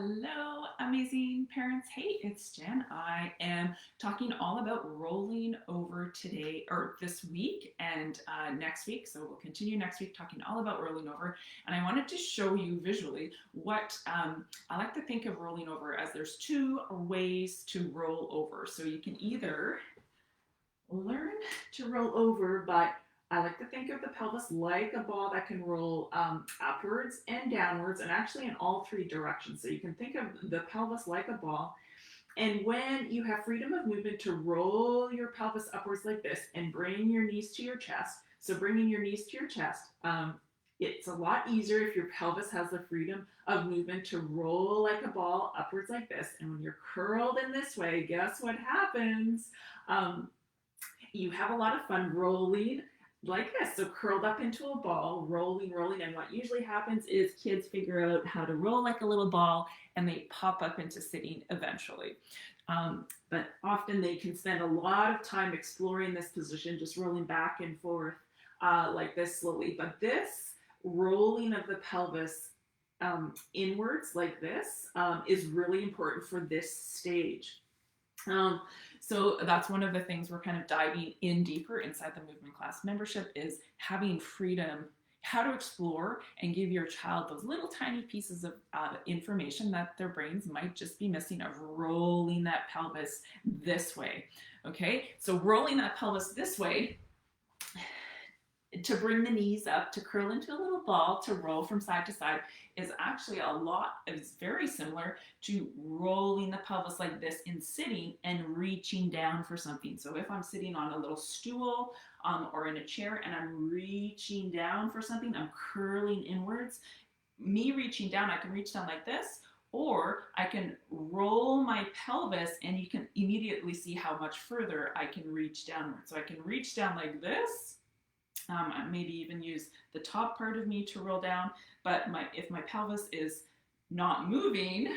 Hello, amazing parents. Hey, it's Jen. I am talking all about rolling over today or this week and next week. So we'll continue next week talking all about rolling over. And I wanted to show you visually what I like to think of rolling over as there's two ways to roll over. So you can either learn to roll over, but I like to think of the pelvis like a ball that can roll upwards and downwards and actually in all three directions. So you can think of the pelvis like a ball. And when you have freedom of movement to roll your pelvis upwards like this and bring your knees to your chest, so bringing your knees to your chest, it's a lot easier if your pelvis has the freedom of movement to roll like a ball upwards like this. And when you're curled in this way, guess what happens? You have a lot of fun rolling like this. So curled up into a ball, rolling, rolling. And what usually happens is kids figure out how to roll like a little ball and they pop up into sitting eventually. But often they can spend a lot of time exploring this position, just rolling back and forth like this slowly. But this rolling of the pelvis inwards like this is really important for this stage. So that's one of the things we're kind of diving in deeper inside the movement class membership is having freedom, how to explore and give your child those little tiny pieces of information that their brains might just be missing of rolling that pelvis this way. Okay, so rolling that pelvis this way to bring the knees up, to curl into a little ball, to roll from side to side is actually it's very similar to rolling the pelvis like this in sitting and reaching down for something. So if I'm sitting on a little stool or in a chair and I'm reaching down for something, I'm curling inwards. Me reaching down, I can reach down like this, or I can roll my pelvis and you can immediately see how much further I can reach downward. So I can reach down like this. Maybe even use the top part of me to roll down, but if my pelvis is not moving,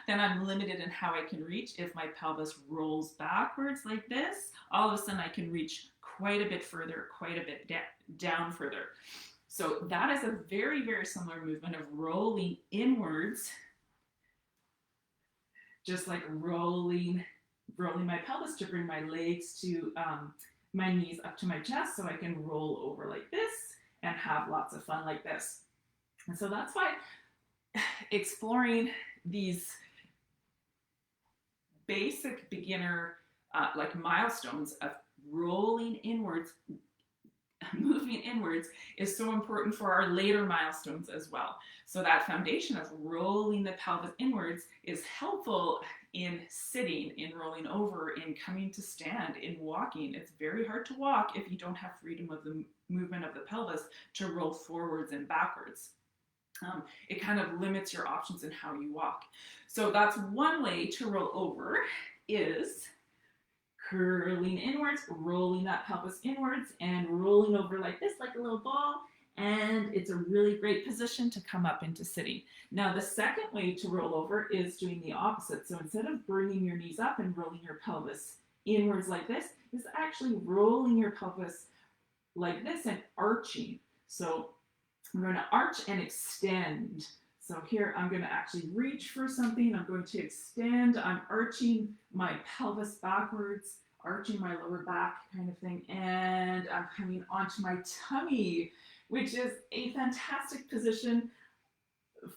then I'm limited in how I can reach. If my pelvis rolls backwards like this, all of a sudden I can reach quite a bit further, quite a bit down further. So that is a very, very similar movement of rolling inwards, just like rolling my pelvis to bring my legs to my knees up to my chest so I can roll over like this and have lots of fun like this. And so that's why exploring these basic beginner like milestones of rolling inwards, moving inwards is so important for our later milestones as well. So that foundation of rolling the pelvis inwards is helpful in sitting, in rolling over, in coming to stand, in walking. It's very hard to walk if you don't have freedom of the movement of the pelvis to roll forwards and backwards. It kind of limits your options in how you walk. So that's one way to roll over is curling inwards, rolling that pelvis inwards, and rolling over like this, like a little ball. And it's a really great position to come up into sitting. Now, the second way to roll over is doing the opposite. So instead of bringing your knees up and rolling your pelvis inwards like this, is actually rolling your pelvis like this and arching. So I'm going to arch and extend. So here I'm going to actually reach for something. I'm going to extend. I'm arching my pelvis backwards, arching my lower back kind of thing. And I'm coming onto my tummy, which is a fantastic position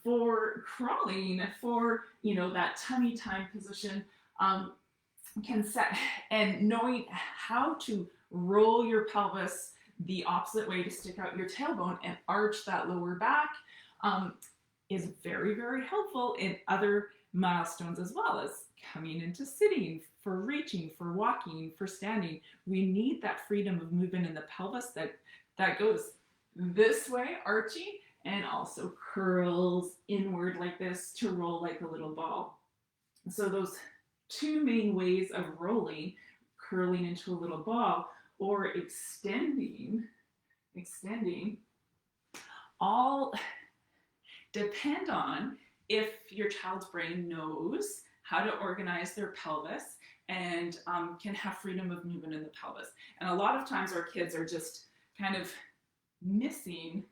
for crawling, for, that tummy time position. Can set and knowing how to roll your pelvis the opposite way to stick out your tailbone and arch that lower back is very, very helpful in other milestones as well as coming into sitting, for reaching, for walking, for standing. We need that freedom of movement in the pelvis that goes this way, arching, and also curls inward like this to roll like a little ball. So those two main ways of rolling, curling into a little ball or extending, all depend on if your child's brain knows how to organize their pelvis and can have freedom of movement in the pelvis. And a lot of times our kids are just kind of missing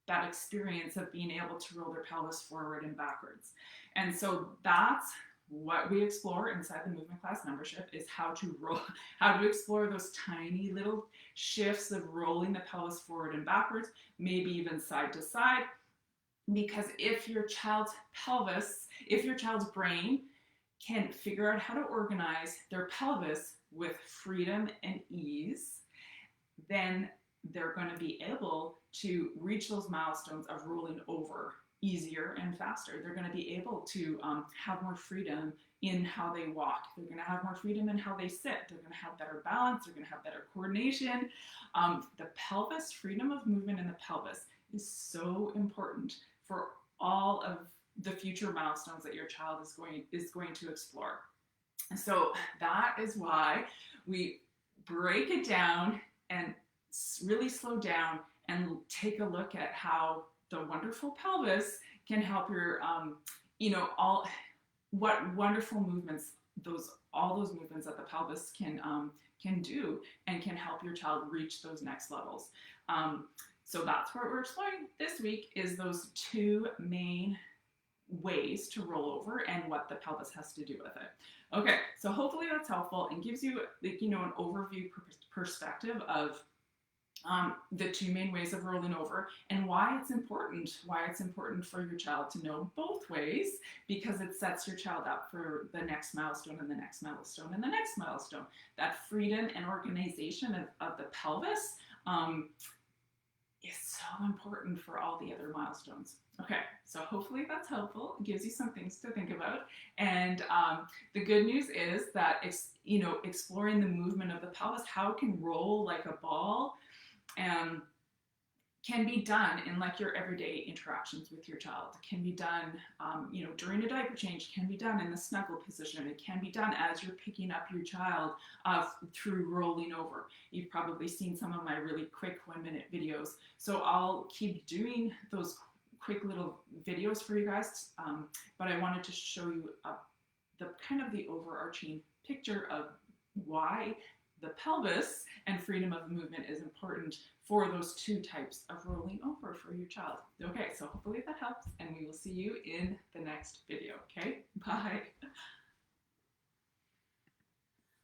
that experience of being able to roll their pelvis forward and backwards. And so that's what we explore inside the movement class membership, is how to roll, how to explore those tiny little shifts of rolling the pelvis forward and backwards, maybe even side to side. Because if your child's pelvis, if your child's brain can figure out how to organize their pelvis with freedom and ease, then they're going to be able to reach those milestones of rolling over easier and faster. They're going to be able to have more freedom in how they walk. They're going to have more freedom in how they sit. They're going to have better balance. They're going to have better coordination. The pelvis, freedom of movement in the pelvis is so important for all of the future milestones that your child is going to explore. So that is why we break it down and really slow down and take a look at how the wonderful pelvis can help your, what wonderful movements all those movements that the pelvis can do and can help your child reach those next levels. So that's what we're exploring this week, is those two main ways to roll over and what the pelvis has to do with it. Okay, so hopefully that's helpful and gives you an overview perspective of the two main ways of rolling over and why it's important for your child to know both ways, because it sets your child up for the next milestone and the next milestone and the next milestone. That freedom and organization of the pelvis is so important for all the other milestones. Okay, so hopefully that's helpful. It gives you some things to think about. And the good news is that exploring the movement of the pelvis, how it can roll like a ball, can be done in like your everyday interactions with your child. It can be done, during a diaper change. Can be done in the snuggle position. It can be done as you're picking up your child through rolling over. You've probably seen some of my really quick 1-minute videos. So I'll keep doing those quick little videos for you guys. But I wanted to show you the overarching picture of why the pelvis and freedom of movement is important for those two types of rolling over for your child. Okay, so hopefully that helps, and we will see you in the next video. Okay, bye.